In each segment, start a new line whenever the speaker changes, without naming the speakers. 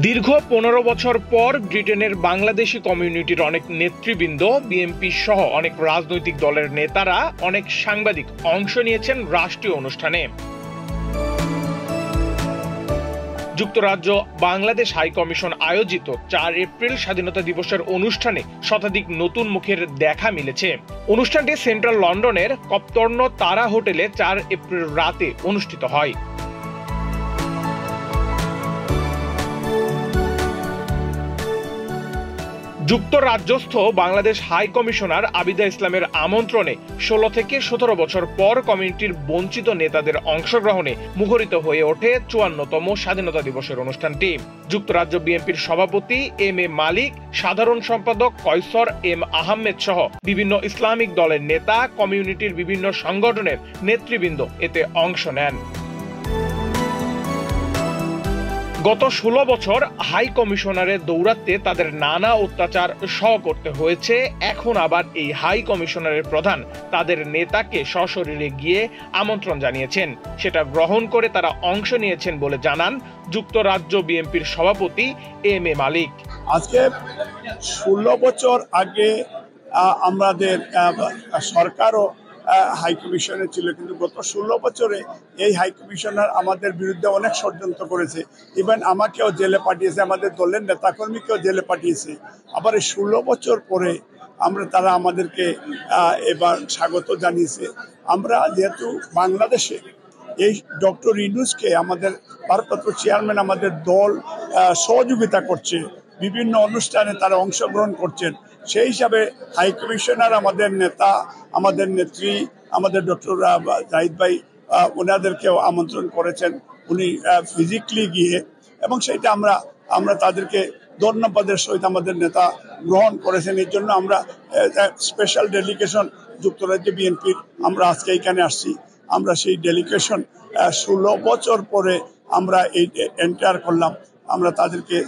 দীর্ঘ 15 বছর পর ব্রিটেনের বাংলাদেশি কমিউনিটির অনেক নেতৃবৃন্দ, বিএনপি সহ অনেক রাজনৈতিক দলের নেতারা, অনেক সাংবাদিক অংশ নিয়েছেন রাষ্ট্রীয় অনুষ্ঠানে। যুক্তরাজ্য বাংলাদেশ হাই কমিশন আয়োজিত 4 এপ্রিল স্বাধীনতা দিবসের অনুষ্ঠানে শতাধিক নতুন মুখের দেখা মিলেছে। অনুষ্ঠানটি সেন্ট্রাল লন্ডনের কপ্তর্ন তারা হোটেলে 4 এপ্রিল রাতে অনুষ্ঠিত হয়। যুক্তরাজ্যস্থ বাংলাদেশ হাই কমিশনার আবিদা ইসলামের আমন্ত্রণে 16 থেকে 17 বছর পর কমিউনিটির বঞ্চিত নেতাদের অংশগ্রহণে মুখরিত হয়ে ওঠে 54তম স্বাধীনতা দিবসের অনুষ্ঠানটি। যুক্তরাজ্য বিএনপির সভাপতি এম এ মালিক, সাধারণ সম্পাদক কয়সর এম আহমেদ সহ বিভিন্ন ইসলামিক দলের নেতা, কমিউনিটির বিভিন্ন সংগঠনের নেতৃবৃন্দ এতে অংশ নেন। গত 16 বছর হাই কমিশনারের দৌরাত্মে তাদের নানা অত্যাচার সহ করতে হয়েছে। এখন আবার এই হাই কমিশনারের প্রধান তাদের নেতাকে সশরীরে গিয়ে আমন্ত্রণ জানিয়েছেন। সেটা গ্রহণ করে তারা অংশ নিয়েছেন বলে জানান যুক্তরাজ্য বিএনপির সভাপতি এম এ মালিক।
আজকে 16 বছর আগে আমাদের সরকারও হাই কমিশনে ছিল, কিন্তু গত 16 বছরে এই হাই কমিশনার আমাদের বিরুদ্ধে অনেক ষড়যন্ত্র করেছে। ইভেন আমাকেও জেলে পাঠিয়েছে, আমাদের দলের নেতাকর্মীকেও জেলে পাঠিয়েছে। আবার এই 16 বছর পরে তারা আমাদেরকে এবার স্বাগত জানিয়েছে। আমরা যেহেতু বাংলাদেশে এই ডক্টর ইউনূসকে আমাদের ভারপ্রাপ্ত চেয়ারম্যান আমাদের দল সহযোগিতা করছে, বিভিন্ন অনুষ্ঠানে তারা অংশগ্রহণ করছেন, সেই হিসাবে হাই কমিশনার আমাদের নেতা, আমাদের নেত্রী, আমাদের ডক্টর জাহিদ ভাই ওনাদেরকেও আমন্ত্রণ করেছেন উনি ফিজিক্যালি গিয়ে, এবং সেইটা আমরা তাদেরকে ধন্যবাদের সহিত আমাদের নেতা গ্রহণ করেছেন। এর জন্য আমরা স্পেশাল ডেলিগেশন যুক্তরাজ্য বিএনপির আমরা আজকে এখানে আসছি। আমরা সেই ডেলিগেশন 16 বছর পরে আমরা এই এন্টার করলাম, আমরা তাদেরকে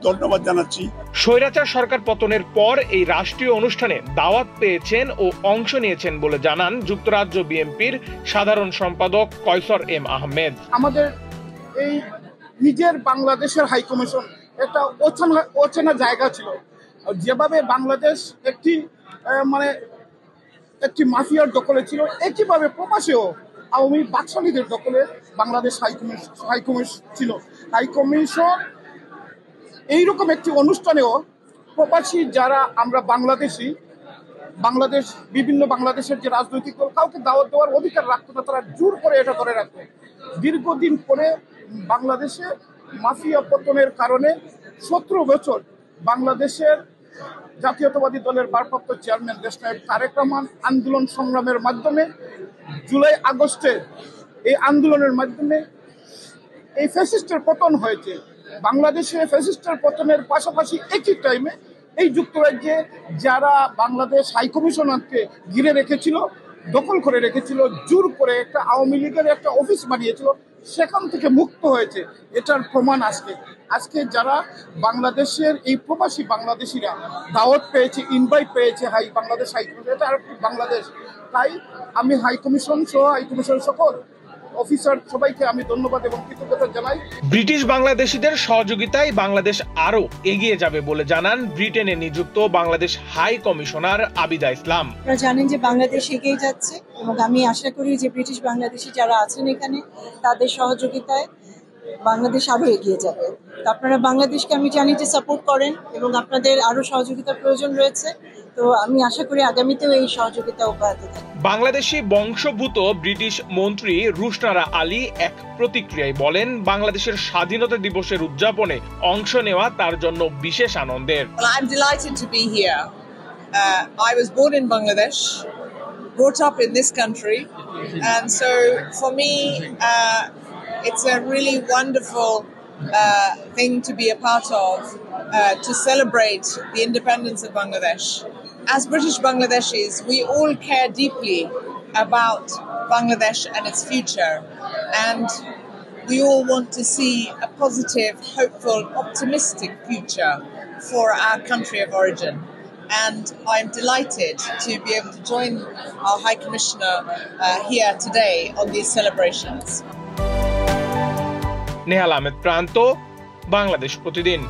ধন্যবাদ জানাচ্ছি।
স্বৈরাচার সরকার পতনের পর এই রাষ্ট্রীয় অনুষ্ঠানে দাওয়াত পেয়েছেন ও অংশ নিয়েছেন বলে জানান যুক্তরাজ্য বিএনপির সাধারণ সম্পাদক কয়সর এম আহমেদ।
আমাদের এই নিজের বাংলাদেশের হাই কমিশন একটা অচেনা জায়গা ছিল। যেভাবে বাংলাদেশ একটি মাফিয়ার দখলে ছিল, একইভাবে প্রবাসেও আওয়ামী বাকশালীদের দখলে বাংলাদেশ হাই কমিশন ছিল। হাই কমিশন এইরকম একটি অনুষ্ঠানেও প্রবাসী যারা আমরা বিভিন্ন বাংলাদেশের যে রাজনৈতিক দল কাউকে দাওয়াত দেওয়ার অধিকার রাখতো না, তারা জোর করে এটা করে রাখতো। দীর্ঘদিন পরে বাংলাদেশে মাফিয়া পতনের কারণে 17 বছর বাংলাদেশের জাতীয়তাবাদী দলের ভারপ্রাপ্ত চেয়ারম্যান দেশনায়ক তারেক রহমান আন্দোলন সংগ্রামের মাধ্যমে জুলাই আগস্টে এই আন্দোলনের মাধ্যমে এই ফ্যাসিস্টের পতন হয়েছে। বাংলাদেশে ফ্যাসিস্টের পতনের পাশাপাশি একই টাইমে এই যুক্তরাজ্যে যারা বাংলাদেশ হাই কমিশনারকে ঘিরে রেখেছিল, দখল করে রেখেছিল, জোর করে একটা আওয়ামী লীগের একটা অফিস বানিয়েছিল, সেখান থেকে মুক্ত হয়েছে। এটার প্রমাণ আজকে যারা বাংলাদেশের এই প্রবাসী বাংলাদেশিরা দাওয়াত পেয়েছে, ইনভাইট পেয়েছে বাংলাদেশ হাই কমিশন, এটা আর বাংলাদেশ। তাই আমি হাই কমিশন সকল অফিসার সবাইকে আমি ধন্যবাদ এবং কৃতজ্ঞতা জানাই।
ব্রিটিশ বাংলাদেশিদের সহযোগিতায় বাংলাদেশ আরো এগিয়ে যাবে বলে জানান ব্রিটেনে নিযুক্ত বাংলাদেশ হাই কমিশনার আবিদা ইসলাম।
আপনারা জানেন যে বাংলাদেশ এগিয়ে যাচ্ছে এবং আমি আশা করি যে ব্রিটিশ বাংলাদেশি যারা আছেন এখানে তাদের সহযোগিতায় বাংলাদেশ আরো এগিয়ে যাবে। আপনারা বাংলাদেশকে আমি জানি যে সাপোর্ট করেন এবং আপনাদের আরো সহযোগিতার প্রয়োজন রয়েছে, তো আমি আশা করি আগামীতেও এই সহযোগিতা অব্যাহত থাকবে।
বাংলাদেশি বংশোদ্ভূত ব্রিটিশ মন্ত্রী রুশনারা আলী এক প্রতিক্রিয়ায় বলেন, বাংলাদেশের স্বাধীনতা দিবসের উদযাপনে অংশ নেওয়া তার জন্য বিশেষ আনন্দের।
I'm delighted to be here. I was born in Bangladesh, brought up in this country, and so for me it's a really wonderful thing to be a part of, to celebrate the independence of Bangladesh. As British Bangladeshis, we all care deeply about Bangladesh and its future, and we all want to see a positive, hopeful, optimistic future for our country of origin. And I'm delighted to be able to join our High Commissioner here today on these celebrations.
Nehal Ahmed প্রান্ত, বাংলাদেশ প্রতিদিন।